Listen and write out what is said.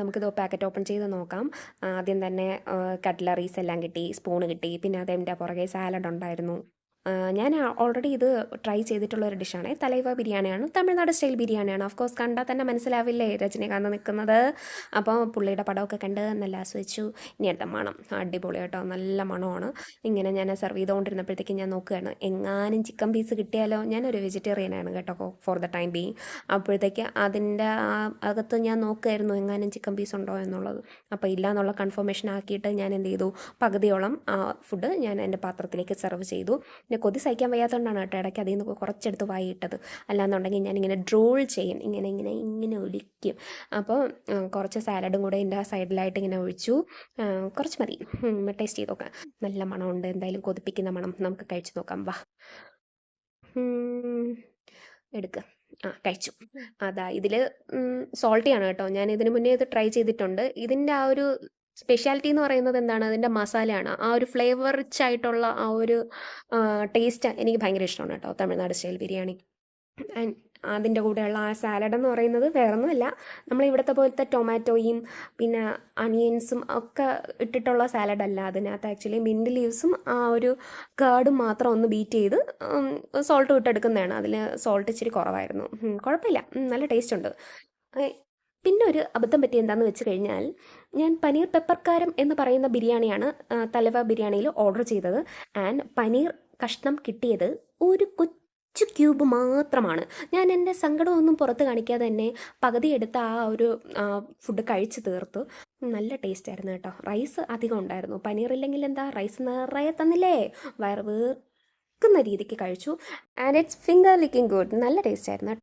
നമുക്കിത് packet open ചെയ്ത് നോക്കാം. ആദ്യം തന്നെ കട്ട്ലറീസ് എല്ലാം കിട്ടി, സ്പൂണ് കിട്ടി, പിന്നെ അതിൻ്റെ പുറകെ സാലഡ് ഉണ്ടായിരുന്നു. ഞാൻ ഓൾറെഡി ഇത് ട്രൈ ചെയ്തിട്ടുള്ള ഒരു ഡിഷാണ്. തലൈവ ബിരിയാണിയാണ്, തമിഴ്നാട് സ്റ്റൈൽ ബിരിയാണിയാണ്. ഓഫ് കോഴ്സ് കണ്ടാൽ തന്നെ മനസ്സിലാവില്ലേ രജനീകാന്ത് നിൽക്കുന്നത്. അപ്പോൾ പുള്ളിയുടെ പടമൊക്കെ കണ്ട് നല്ല ആസ്വദിച്ചു. ഇനി അടുത്ത മണം അടിപൊളി കേട്ടോ, നല്ല മണമാണ്. ഇങ്ങനെ ഞാൻ സെർവ് ചെയ്തുകൊണ്ടിരുന്നപ്പോഴത്തേക്കും ഞാൻ നോക്കുകയാണ്, എങ്ങാനും ചിക്കൻ പീസ് കിട്ടിയാലോ. ഞാനൊരു വെജിറ്റേറിയനാണ് കേട്ടോ ഫോർ ദ ടൈം ബീങ്. അപ്പോഴത്തേക്ക് അതിൻ്റെ അകത്ത് ഞാൻ നോക്കുമായിരുന്നു എങ്ങാനും ചിക്കൻ പീസ് ഉണ്ടോ എന്നുള്ളത്. അപ്പോൾ ഇല്ല എന്നുള്ള കൺഫർമേഷൻ ആക്കിയിട്ട് ഞാൻ എന്ത് ചെയ്തു, പകുതിയോളം ഫുഡ് ഞാൻ എൻ്റെ പാത്രത്തിലേക്ക് സെർവ് ചെയ്തു. പിന്നെ കൊതി സഹിക്കാൻ വയ്യാത്തതുകൊണ്ടാണ് കേട്ടോ ഇടയ്ക്ക് അതിൽ നിന്ന് കുറച്ചെടുത്ത് വായിട്ടത്. അല്ലാന്നുണ്ടെങ്കിൽ ഞാനിങ്ങനെ ഡ്രോൾ ചെയ്യും, ഇങ്ങനെ ഇങ്ങനെ ഇങ്ങനെ ഒലിക്കും. അപ്പോൾ കുറച്ച് സാലഡും കൂടെ എൻ്റെ സൈഡിലായിട്ട് ഇങ്ങനെ ഒഴിച്ചു. കുറച്ച് മതി. ടേസ്റ്റ് ചെയ്ത് നോക്കാം. നല്ല മണമുണ്ട്, എന്തായാലും കൊതിപ്പിക്കുന്ന മണം. നമുക്ക് കഴിച്ചു നോക്കാം, വാ. എടുക്കുക. കഴിച്ചു. അതാ ഇതിൽ സോൾട്ടിയാണ് കേട്ടോ. ഞാൻ ഇതിന് മുന്നേ ഇത് ട്രൈ ചെയ്തിട്ടുണ്ട്. ഇതിൻ്റെ ആ ഒരു സ്പെഷ്യാലിറ്റി എന്ന് പറയുന്നത് എന്താണ്, അതിൻ്റെ മസാലയാണ്. ആ ഒരു ഫ്ലേവർ റിച്ച് ആയിട്ടുള്ള ആ ഒരു ടേസ്റ്റ് എനിക്ക് ഭയങ്കര ഇഷ്ടമാണ് കേട്ടോ, തമിഴ്നാട് സ്റ്റൈൽ ബിരിയാണി. ആൻഡ് അതിൻ്റെ കൂടെയുള്ള ആ സാലഡ് എന്ന് പറയുന്നത് വേറൊന്നുമല്ല, നമ്മൾ ഇവിടുത്തെ പോലത്തെ ടൊമാറ്റോയും പിന്നെ അണിയൻസും ഒക്കെ ഇട്ടിട്ടുള്ള സാലഡല്ല. അതിനകത്ത് ആക്ച്വലി മിൻറ്റ് ലീവ്സും ആ ഒരു കേർഡും മാത്രം ഒന്ന് ബീറ്റ് ചെയ്ത് സോൾട്ട് ഇട്ടെടുക്കുന്നതാണ്. അതിൽ സോൾട്ട് ഇച്ചിരി കുറവായിരുന്നു. കുഴപ്പമില്ല, നല്ല ടേസ്റ്റ് ഉണ്ട്. പിന്നെ ഒരു അബദ്ധം പറ്റി എന്താണെന്ന് വെച്ച് കഴിഞ്ഞാൽ, ഞാൻ പനീർ പെപ്പർക്കാരം എന്ന് പറയുന്ന ബിരിയാണിയാണ് തലവ ബിരിയാണിയിൽ ഓർഡർ ചെയ്തത്. ആൻഡ് പനീർ കഷ്ണം കിട്ടിയത് ഒരു കൊച്ചു ക്യൂബ് മാത്രമാണ്. ഞാൻ എൻ്റെ സങ്കടമൊന്നും പുറത്ത് കാണിക്കാതെ തന്നെ പകുതി എടുത്ത ആ ഒരു ഫുഡ് കഴിച്ച് തീർത്തു. നല്ല ടേസ്റ്റ് ആയിരുന്നു കേട്ടോ. റൈസ് അധികം ഉണ്ടായിരുന്നു. പനീർ ഇല്ലെങ്കിൽ എന്താ, റൈസ് നിറയെ തന്നില്ലേ. വയറ് വീർക്കുന്ന രീതിക്ക് കഴിച്ചു. And it's finger licking good. നല്ല ടേസ്റ്റ് ആയിരുന്നു.